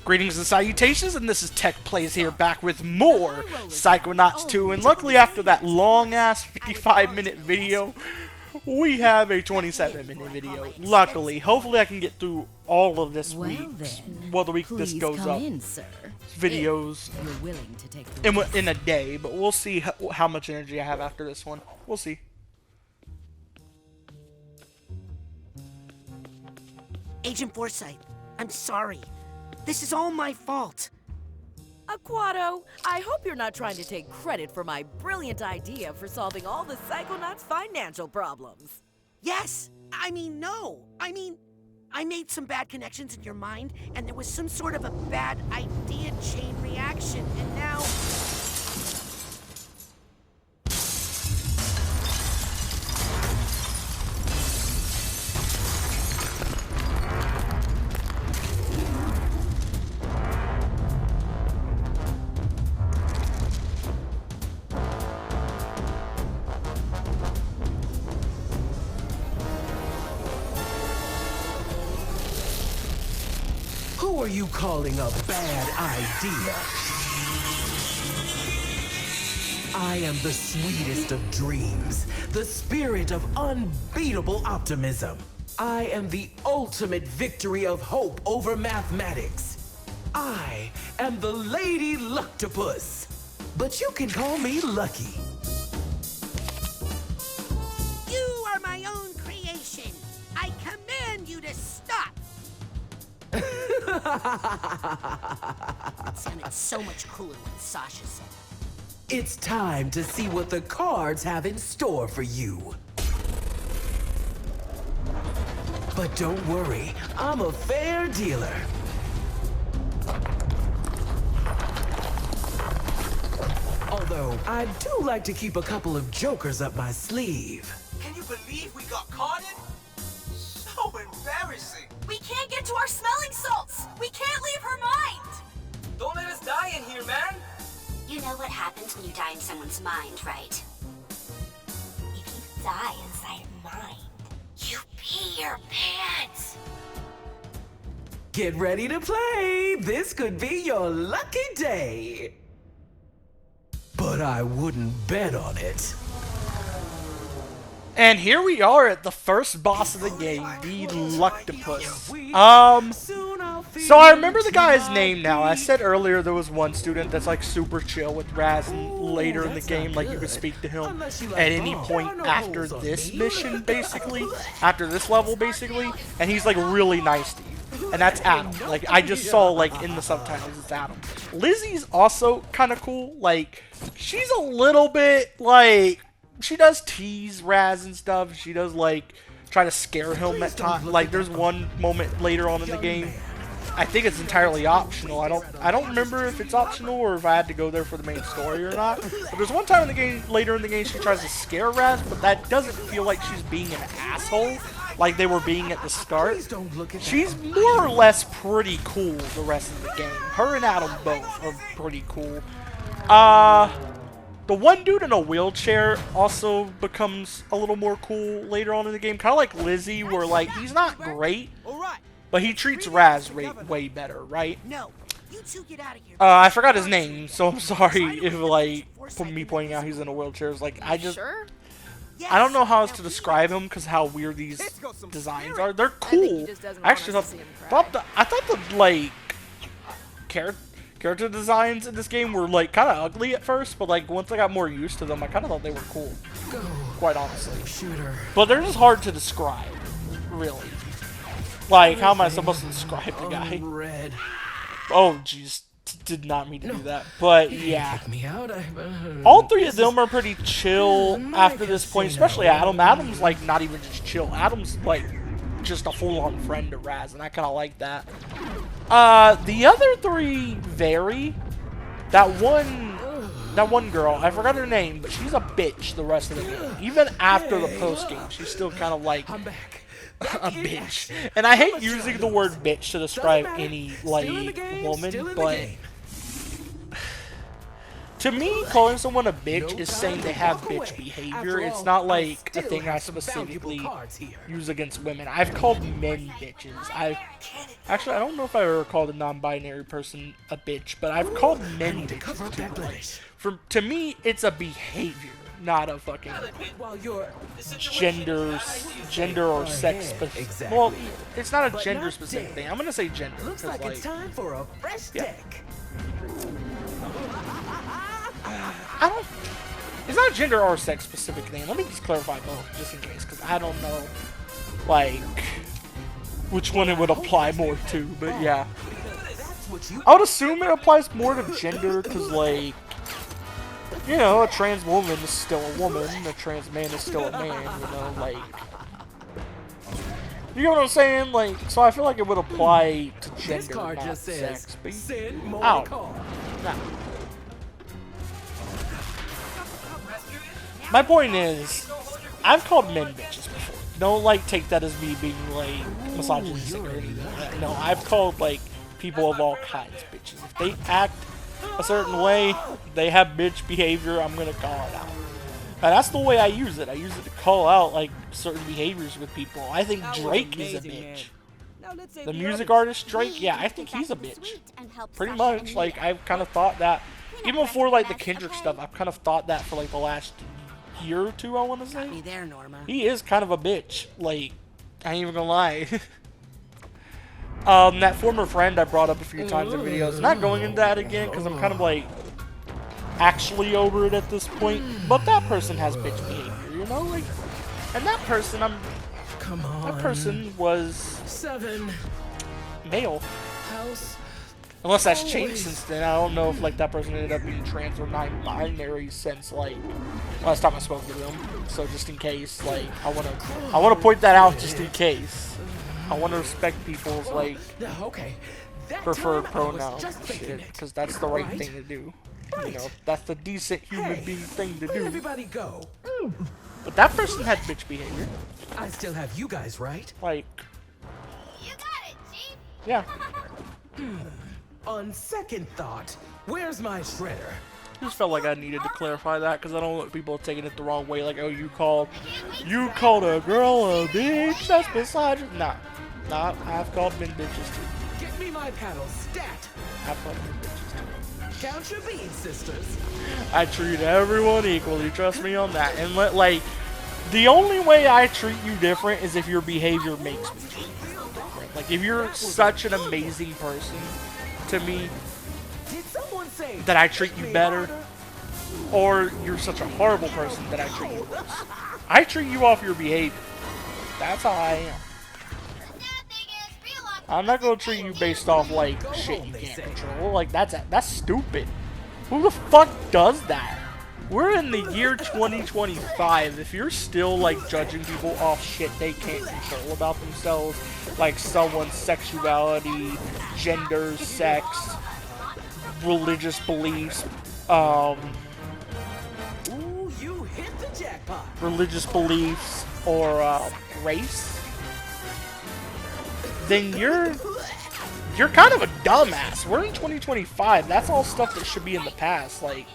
Greetings and salutations, and this is Tech Plays here, back with more Psychonauts 2, and luckily after that long-ass 55-minute video, we have a 27-minute video. Luckily, hopefully I can get through all of this week's, well, the week this goes up, videos in a day, but we'll see how much energy I have after this one. We'll see. Agent Forsyth, I'm sorry. This is all my fault. Aquato, I hope you're not trying to take credit for my brilliant idea for solving all the Psychonauts' financial problems. Yes! No. I made some bad connections in your mind, and there was some sort of a bad idea chain reaction, and now... Who are you calling a bad idea? I am the sweetest of dreams, the spirit of unbeatable optimism. I am the ultimate victory of hope over mathematics. I am the Lady LUCTOPUS, but you can call me Lucky. You are my own creation. I command you to stop. It sounded so much cooler when Sasha said it. It's time to see what the cards have in store for you. But don't worry, I'm a fair dealer. Although, I do like to keep a couple of jokers up my sleeve. Can you believe we got caught in? So embarrassing. We can't get to our smelling salts! We can't leave her mind! Don't let us die in here, man. You know what happens when you die in someone's mind, right? If you die inside a mind, you pee your pants. Get ready to play! This could be your lucky day! But I wouldn't bet on it. And here we are at the first boss of the game, the LUCTOPUS. So I remember the guy's name now. I said earlier there was one student that's like super chill with Raz, and later in the game, like you could speak to him at any point after this mission, basically, after this level, basically, and he's like really nice to you. And that's Adam. Like I just saw like in the subtitles, it's Adam. Lizzie's also kind of cool. Like she's a little bit like. She does tease Raz and stuff. She does like try to scare him at times. Like there's one moment later on in the game. I think it's entirely optional. I don't remember if it's optional or if I had to go there for the main story or not. But there's one time in the game, later in the game, she tries to scare Raz, but that doesn't feel like she's being an asshole like they were being at the start. She's more or less pretty cool the rest of the game. Her and Adam both are pretty cool. The one dude in a wheelchair also becomes a little more cool later on in the game. Kind of like Lizzie, where like he's not great, but he treats Raz way better, right? No, you two get out of here. I forgot his name, so I'm sorry if like for me pointing out he's in a wheelchair is like I don't know how else to describe him because how weird these designs are. They're cool. I actually thought the like character designs in this game were like kind of ugly at first, but like once I got more used to them, I kind of thought they were cool. Quite honestly. But they're just hard to describe, really. Like, how am I supposed to describe the guy? Oh, jeez. Did not mean to do that. But yeah. All three of them are pretty chill after this point, especially Adam. Adam's like not even just chill. Adam's like just a full-on friend to Raz, and I kind of like that. The other three vary. That one girl, I forgot her name, but she's a bitch the rest of the game. Even after the post game, she's still kind of like a bitch. And I hate using the word bitch to describe any like woman, but To me, calling someone a bitch is saying they have bitch behavior. It's not like a thing I specifically use against women. I've called men bitches. Actually, I don't know if I ever called a non-binary person a bitch, but I've called men bitches too. To me, it's a behavior, not a fucking gender or sex specific. Well, it's not a gender specific thing. I'm gonna say gender. Looks like it's time for a fresh deck. I don't. It's not a gender or sex specific thing. Let me just clarify both, just in case, because I don't know, like, which one it would apply more to. But yeah, I would assume it applies more to gender, because like, you know, a trans woman is still a woman, a trans man is still a man. You know, like, you know what I'm saying? Like, so I feel like it would apply to gender, not sex. But nah. My point is, I've called men bitches before. Don't like take that as me being like misogynistic or anything like that. No, I've called like people of all kinds bitches. If they act a certain way, they have bitch behavior, I'm gonna call it out. And that's the way I use it. I use it to call out like certain behaviors with people. I think Drake is a bitch. The music artist Drake, yeah, I think he's a bitch. Pretty much. Like, I've kind of thought that. Even before like the Kendrick stuff, I've kind of thought that for like the last year or two, I want to say. He is kind of a bitch. Like, I ain't even gonna lie. That former friend I brought up a few times in videos. Not going into that again because I'm kind of like actually over it at this point. But that person has bitch behavior, you know, like, and that person, that person was male. Unless that's changed since then. I don't know if like that person ended up being trans or non-binary since like last time I spoke to them. So just in case, like, I wanna point that out just in case. I wanna respect people's like preferred pronouns and shit, because that's the right thing to do. You know, that's the decent human being thing to do. Everybody go. But that person had bitch behavior. I still have you guys, right? Like, You got it, Chief. yeah. On second thought, where's my shredder? Just felt like I needed to clarify that because I don't want people taking it the wrong way. Like, oh, you called a girl a bitch. That's beside you. Nah, I've called men bitches too. Get me my paddle stat. I've called men bitches too. Count your beads, sisters. I treat everyone equally. Trust me on that. And like, the only way I treat you different is if your behavior makes me treat you different. Like, if you're such an amazing person to me that I treat you better, or you're such a horrible person that I treat you worse. I treat you off your behavior. That's how I am. I'm not gonna treat you based off like shit you can't control. Like, that's stupid. Who the fuck does that? We're in the year 2025. If you're still like judging people off shit they can't control about themselves, like someone's sexuality, gender, sex, religious beliefs, you hit the jackpot. religious beliefs, or race, then you're kind of a dumbass. We're in 2025. That's all stuff that should be in the past. Like,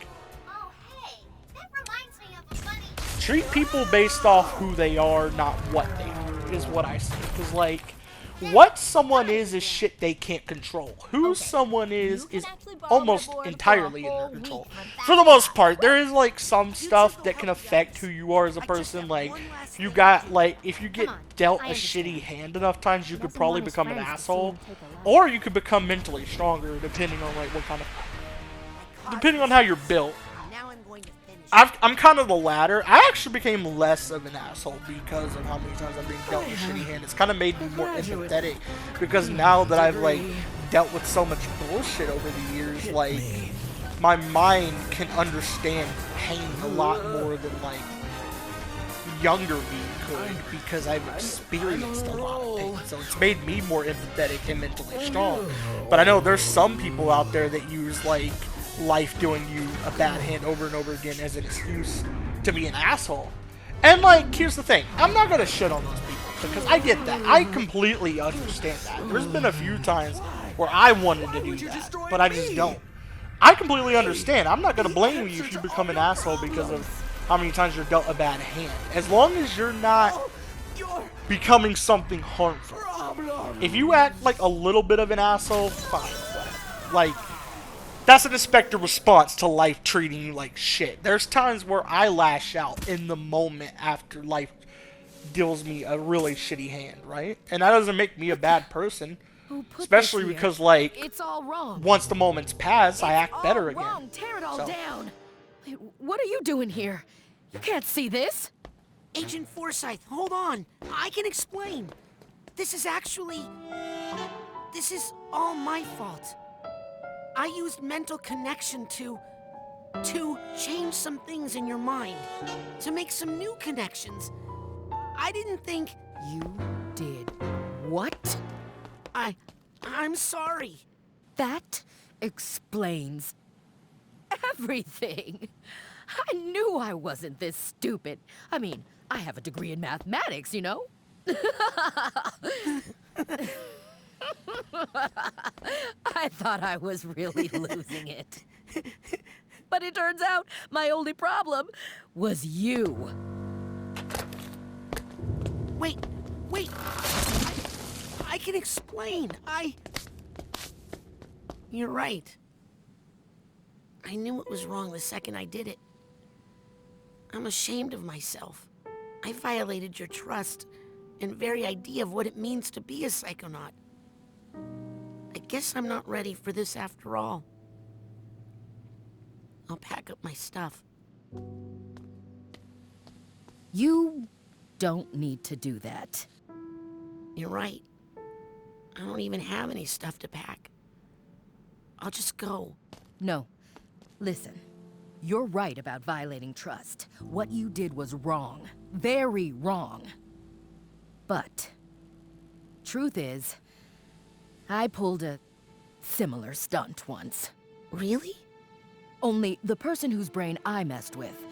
Oh, hey, that reminds me of a funny. treat people based off who they are, not what they are, is what I say. Because, like, what someone is shit they can't control. Who someone is almost entirely in their control. For the most part, there is, like, some stuff that can affect who you are as a person. Like, you got, like, if you get dealt a shitty hand enough times, you could probably become an asshole. Or you could become mentally stronger, depending on, like, what kind of... depending on how you're built. Now I'm going to finish. I'm kind of the latter. I actually became less of an asshole because of how many times I'm being dealt with a shitty hand. It's kind of made me more empathetic, because now that I've like dealt with so much bullshit over the years, like, my mind can understand pain a lot more than like younger me could, because I've experienced a lot of pain. So it's made me more empathetic and mentally strong. But I know there's some people out there that use like life doing you a bad hand over and over again as an excuse to be an asshole. And like, here's the thing, I'm not gonna shit on those people, because I get that. I completely understand that. There's been a few times where I wanted to do that, but I just don't. I completely understand. I'm not gonna blame you if you become an asshole because of how many times you're dealt a bad hand. As long as you're not becoming something harmful. If you act like a little bit of an asshole, fine, whatever. Like, that's an expected response to life treating you like shit. There's times where I lash out in the moment after life deals me a really shitty hand, right? And that doesn't make me a bad person. Especially because, like, it's all wrong. Once the moments pass, I act better again. Wrong. Tear it all down. What are you doing here? You can't see this. Agent Forsyth, hold on. I can explain. This is all my fault. I used mental connection to change some things in your mind. To make some new connections. I didn't think... You did what? I'm sorry. That explains everything. I knew I wasn't this stupid. I mean, I have a degree in mathematics, you know? I thought I was really losing it. But it turns out my only problem was you. Wait. I can explain. You're right. I knew it was wrong the second I did it. I'm ashamed of myself. I violated your trust and very idea of what it means to be a psychonaut. I guess I'm not ready for this after all. I'll pack up my stuff. You don't need to do that. You're right. I don't even have any stuff to pack. I'll just go. No. Listen. You're right about violating trust. What you did was wrong. Very wrong. But, truth is, I pulled a similar stunt once. Really? Only the person whose brain I messed with,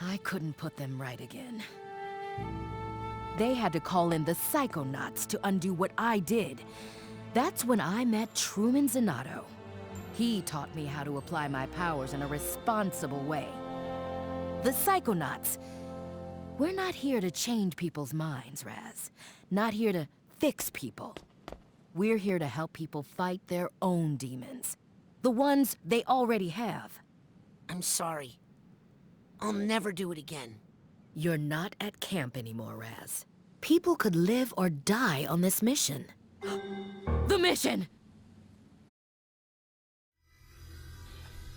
I couldn't put them right again. They had to call in the Psychonauts to undo what I did. That's when I met Truman Zanato. He taught me how to apply my powers in a responsible way. The Psychonauts, we're not here to change people's minds, Raz. Not here to fix people. We're here to help people fight their own demons. The ones they already have. I'm sorry. I'll never do it again. You're not at camp anymore, Raz. People could live or die on this mission. The mission!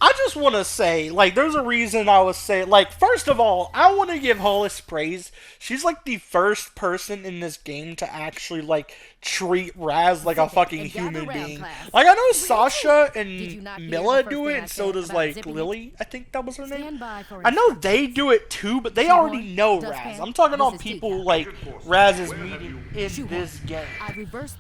I just want to say, like, there's a reason I was saying, like, first of all, I want to give Hollis praise. She's, like, the first person in this game to actually, like, treat Raz like a fucking human being. Like, I know Sasha and Milla do it, and so does, like, Lily, I think that was her name. I know they do it too, but they already know Raz. I'm talking on people, like, Raz is meeting in this game.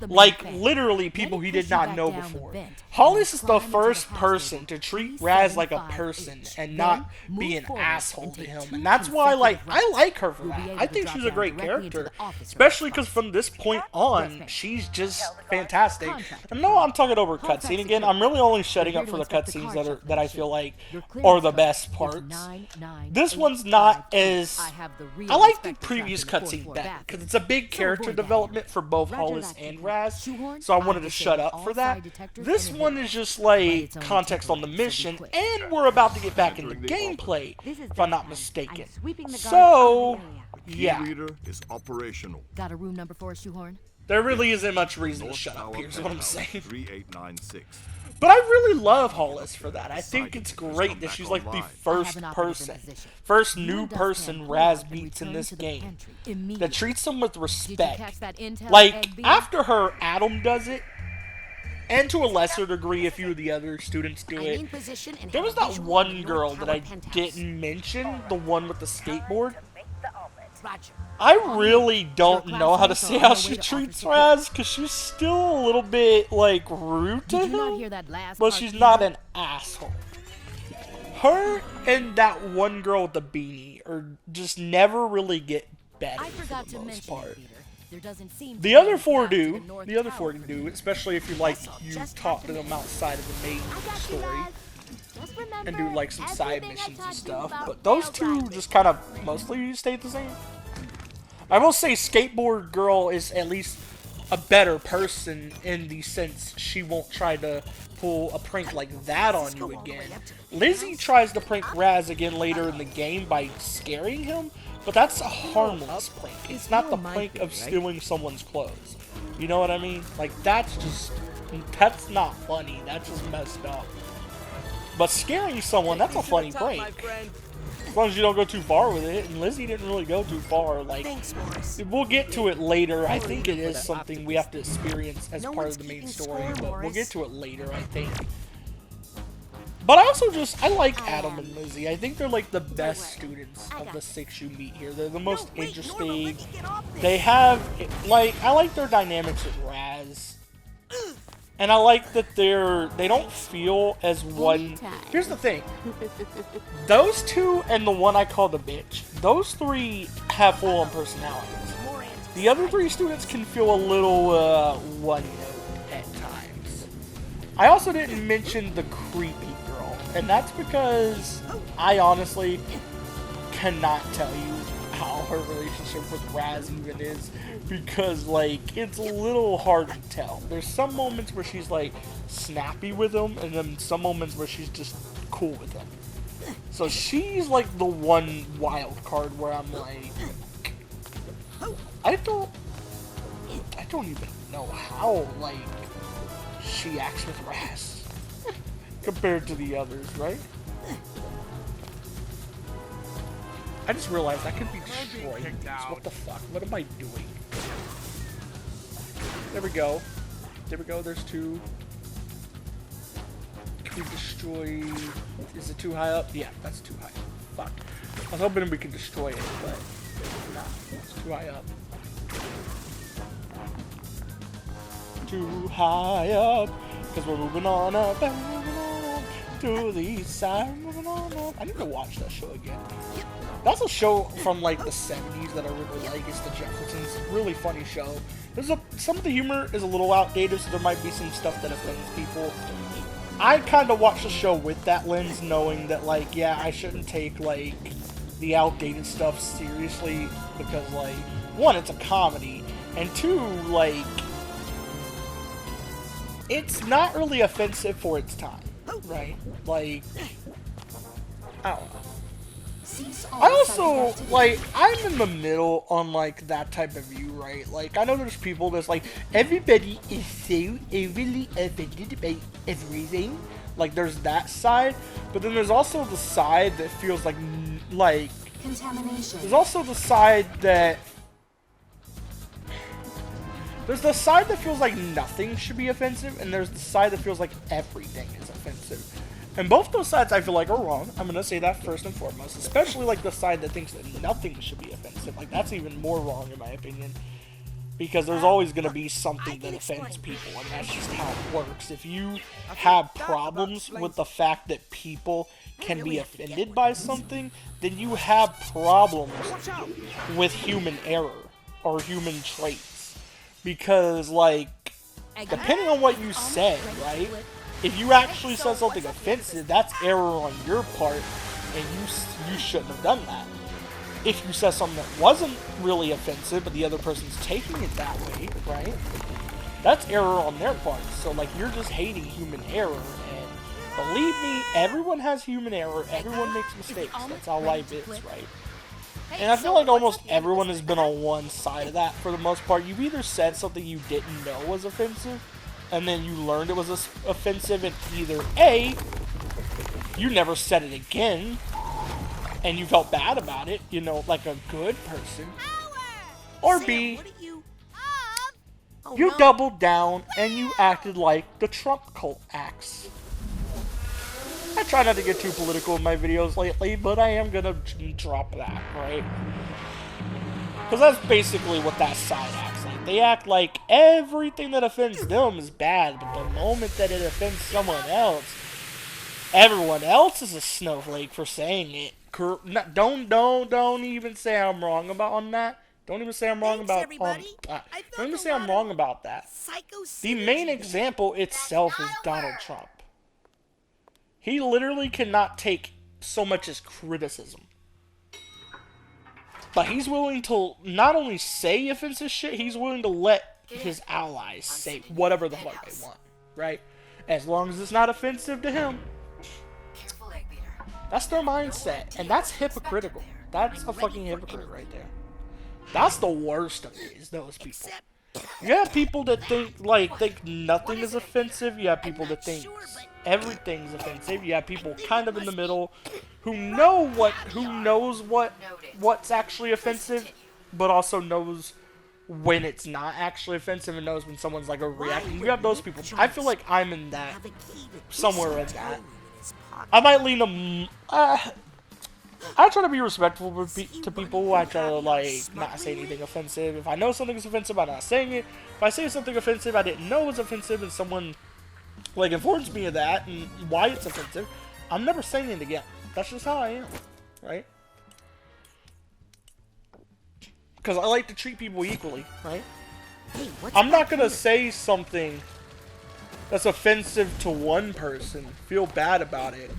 Like, literally people he did not know before. Hollis is the first person to treat Raz like a person and not be an asshole to him. And that's why, like, I like her for that. I think she's a great character. Especially because from this point on, she's just fantastic. And no, I'm talking over cutscene again. I'm really only shutting up for the cutscenes that I feel like are the best parts. This one's not as... I like the previous cutscene better, because it's a big character development for both Hollis and Raz, so I wanted to shut up for that. This one is just like context on the mission, and we're about to get back into gameplay, if I'm not mistaken. So, yeah. Leader is operational. Got a room number for a shoehorn? There really isn't much reason to shut up, here's what I'm saying. 3896. But I really love Hollis for that. I think it's great that she's like the first new person Raz meets in this game that treats them with respect. Like, after her, Adam does it, and to a lesser degree a few of the other students do it. There was that one girl that I didn't mention, the one with the skateboard. I really don't know how to say how she treats Raz, because she's still a little bit, like, rude to him, but she's not an asshole. Her and that one girl with the beanie are just never really get better for the most part. There doesn't seem to The be other any four path to do. the North The other Tower four from do, here. especially if you like you Just talk to have to them outside of the main story Just remember, and do like some side everything I missions and taught you stuff. about But those rail two driving. just kind of mostly stayed the same. I will say Skateboard Girl is at least a better person in the sense she won't try to pull a prank like that on you again. Lizzie tries to prank Raz again later in the game by scaring him, but that's a harmless prank. It's not the prank of stealing someone's clothes. You know what I mean? Like, that's not funny. That's just messed up. But scaring someone, that's a funny prank. As long as you don't go too far with it, and Lizzie didn't really go too far. Like, Thanks, Morris. we'll get to it later. I think it is something we have to experience as part of the main story, but we'll get to it later, I think. But I also I like Adam and Lizzie. I think they're like the best students of the 6 you meet here. They're the most interesting. They have, like, I like their dynamics with Raz. And I like that they don't feel as one. Here's the thing. Those two and the one I call the bitch, those 3 have full-on personalities. The other 3 students can feel a little one note at times. I also didn't mention the creepy girl, and that's because I honestly cannot tell you how her relationship with Raz even is, because, like, it's a little hard to tell. There's some moments where she's, like, snappy with him, and then some moments where she's just cool with him. So she's, like, the one wild card where I'm like, I don't even know how, like, she acts with Raz compared to the others, right? I just realized I could be destroying these. What the fuck? What am I doing? There we go. There we go. There's 2. Can we destroy... Is it too high up? Yeah, that's too high up. Fuck. I was hoping we could destroy it, but... Nah, it's too high up. Too high up. Because we're moving on up and moving on up to the east side. Moving on up. I need to watch that show again. That's a show from, like, the 70s that I really like. It's The Jeffersons. Really funny show. Some of the humor is a little outdated, so there might be some stuff that offends people. I kind of watch the show with that lens, knowing that, like, yeah, I shouldn't take, like, the outdated stuff seriously, because, like, 1, it's a comedy, and 2, like, it's not really offensive for its time, right? Like, I don't know. I also, like, I'm in the middle on, like, that type of view, right? Like, I know there's people that's like, everybody is so overly offended by everything. Like, there's that side, but then there's also the side that feels like contamination. There's also the side that... There's the side that feels like nothing should be offensive, and there's the side that feels like everything is offensive. And both those sides I feel like are wrong. I'm going to say that first and foremost. Especially like the side that thinks that nothing should be offensive. Like, that's even more wrong in my opinion. Because there's always going to be something that offends people. And that's just how it works. If you have problems with the fact that people can be offended by something, then you have problems with human error. Or human traits. Because, like, depending on what you said, right? If you actually said something offensive, that's error on your part, and you shouldn't have done that. If you said something that wasn't really offensive, but the other person's taking it that way, right? That's error on their part. So, like, you're just hating human error, and believe me, everyone has human error, everyone makes mistakes. That's how life is, right? And I feel like almost everyone has been on one side of that for the most part. You've either said something you didn't know was offensive, and then you learned it was offensive, and either A, you never said it again, and you felt bad about it, you know, like a good person, or B, you doubled down and you acted like the Trump cult acts. I try not to get too political in my videos lately, but I am gonna drop that, right? Because that's basically what that side acts like. They act like everything that offends them is bad, but the moment that it offends someone else, everyone else is a snowflake for saying it. Don't even say I'm wrong on that. Don't even say I'm wrong Thanks, about everybody. I don't felt even a say I'm lot wrong of about that. psycho The main synergy. example itself is Donald Trump. He literally cannot take so much as criticism. But he's willing to not only say offensive shit, he's willing to let his allies say whatever the fuck they want, right? As long as it's not offensive to him. That's their mindset, and that's hypocritical. That's a fucking hypocrite right there. That's the worst of it, is those people. You have people that think nothing is offensive. You have people that think everything's offensive. You have people kind of in the middle who knows what's actually offensive, but also knows when it's not actually offensive and knows when someone's like overreacting. You have those people. I feel like I'm in that, somewhere in that. I might lean I try to be respectful to people. I try to, like, not say anything offensive. If I know something is offensive, I'm not saying it. If I say something offensive I didn't know was offensive and someone, like, informs me of that and why it's offensive, I'm never saying it again. That's just how I am, right? Because I like to treat people equally, right? Hey, I'm not gonna say something that's offensive to one person, feel bad about it,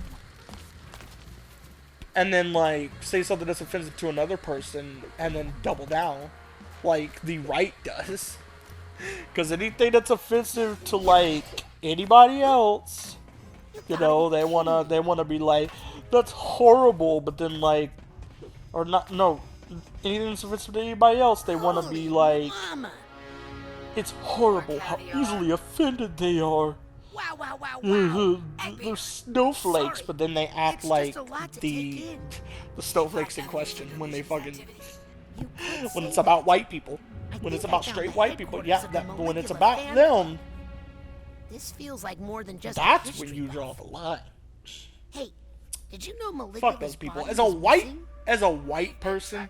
and then, like, say something that's offensive to another person, and then double down, like the right does. Because anything that's offensive to, like, anybody else, you know, they wanna be like, that's horrible, but then, like, or not, no, anything that's offensive to anybody else, they wanna be like, it's horrible how easily offended they are. Wow, wow, wow, wow. They're snowflakes, but then they act like the snowflakes in question when they fucking when it's about white people, when it's about straight white people. Yeah, that when it's about them, this feels like more than just that's when you draw the line. Hey, did you know Maligula's Fuck those people. body As a was white person,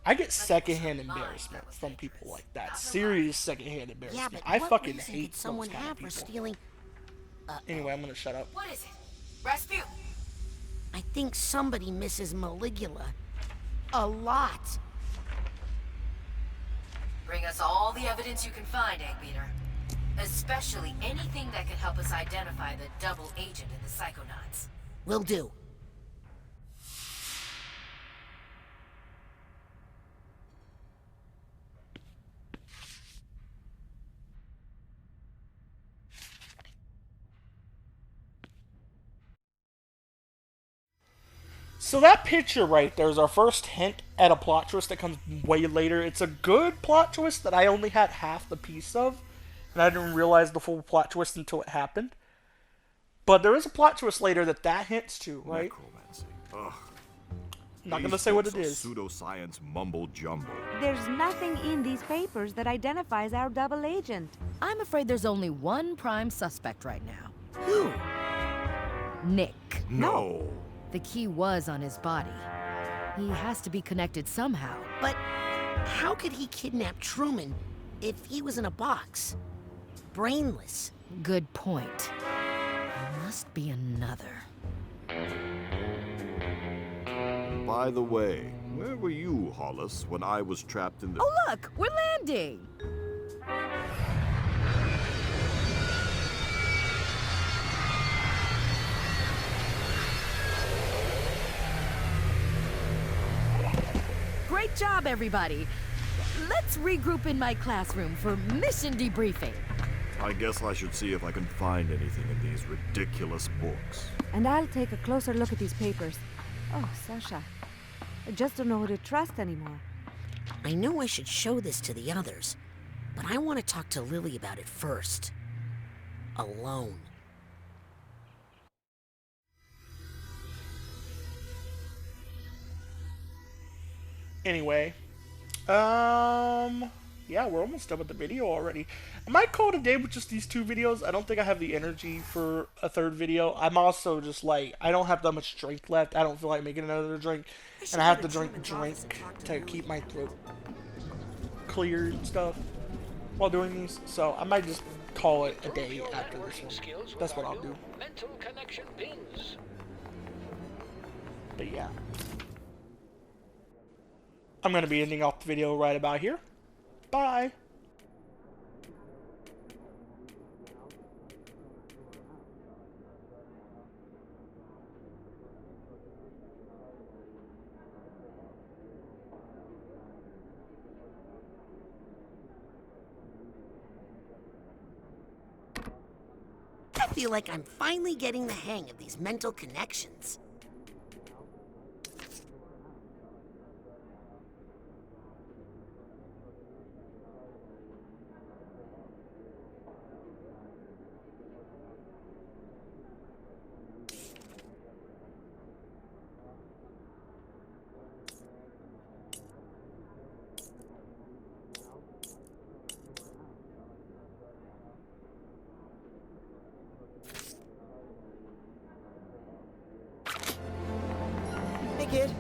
I get secondhand embarrassment from people like that. Serious secondhand embarrassment. Yeah, but I what fucking reason hate did someone those kind have of for people. stealing? Anyway, I'm gonna shut up. What is it? Rasputin. I think somebody misses Maligula a lot. Bring us all the evidence you can find, Eggbeater. Especially anything that can help us identify the double agent in the Psychonauts. Will do. So that picture right there is our first hint at a plot twist that comes way later. It's a good plot twist that I only had half the piece of, and I didn't realize the full plot twist until it happened. But there is a plot twist later that hints to, right? Necromancy. Ugh. Not These gonna say what books it are is. Pseudoscience mumble jumbo. There's nothing in these papers that identifies our double agent. I'm afraid there's only one prime suspect right now. Who? Nick. No. The key was on his body. He has to be connected somehow. But how could he kidnap Truman if he was in a box? Brainless. Good point. There must be another. By the way, where were you, Hollis, when I was trapped in the... Oh, look! We're landing! Great job, everybody. Let's regroup in my classroom for mission debriefing. I guess I should see if I can find anything in these ridiculous books. And I'll take a closer look at these papers. Oh, Sasha. I just don't know who to trust anymore. I know I should show this to the others, but I want to talk to Lily about it first. Alone. Anyway, yeah, we're almost done with the video already. I might call it a day with just these two videos. I don't think I have the energy for a third video. I'm also just like, I don't have that much drink left. I don't feel like making another drink, and I have to drink to keep my throat clear and stuff while doing these. So I might just call it a day after this one. That's what I'll do. But yeah. I'm going to be ending off the video right about here. Bye. I feel like I'm finally getting the hang of these mental connections. Hey, kid.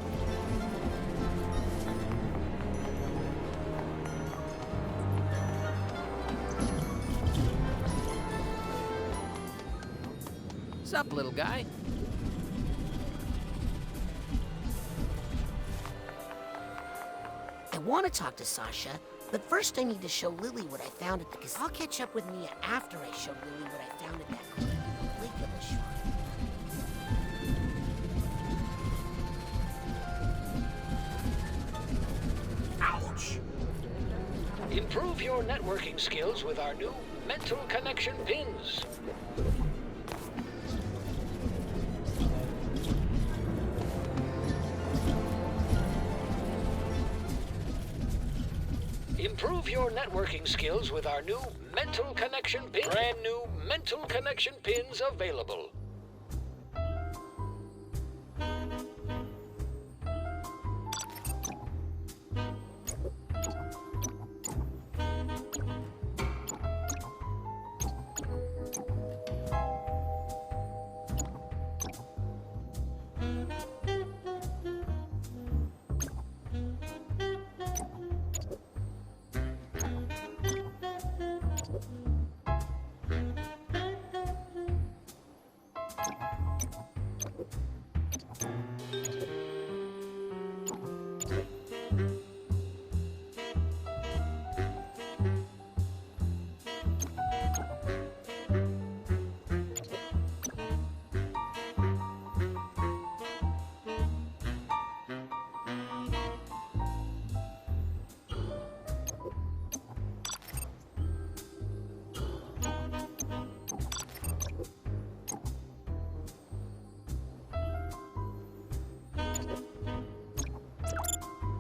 Sup, little guy? I want to talk to Sasha, but first I need to show Lily what I found at the casino. I'll catch up with Mia after I show Lily what I found at that Caligula shrine. Ouch! Improve your networking skills with our new mental connection pins. Improve your networking skills with our new mental connection pin. Brand new mental connection pins available.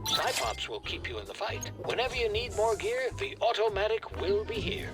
Psychops will keep you in the fight. Whenever you need more gear, the automatic will be here.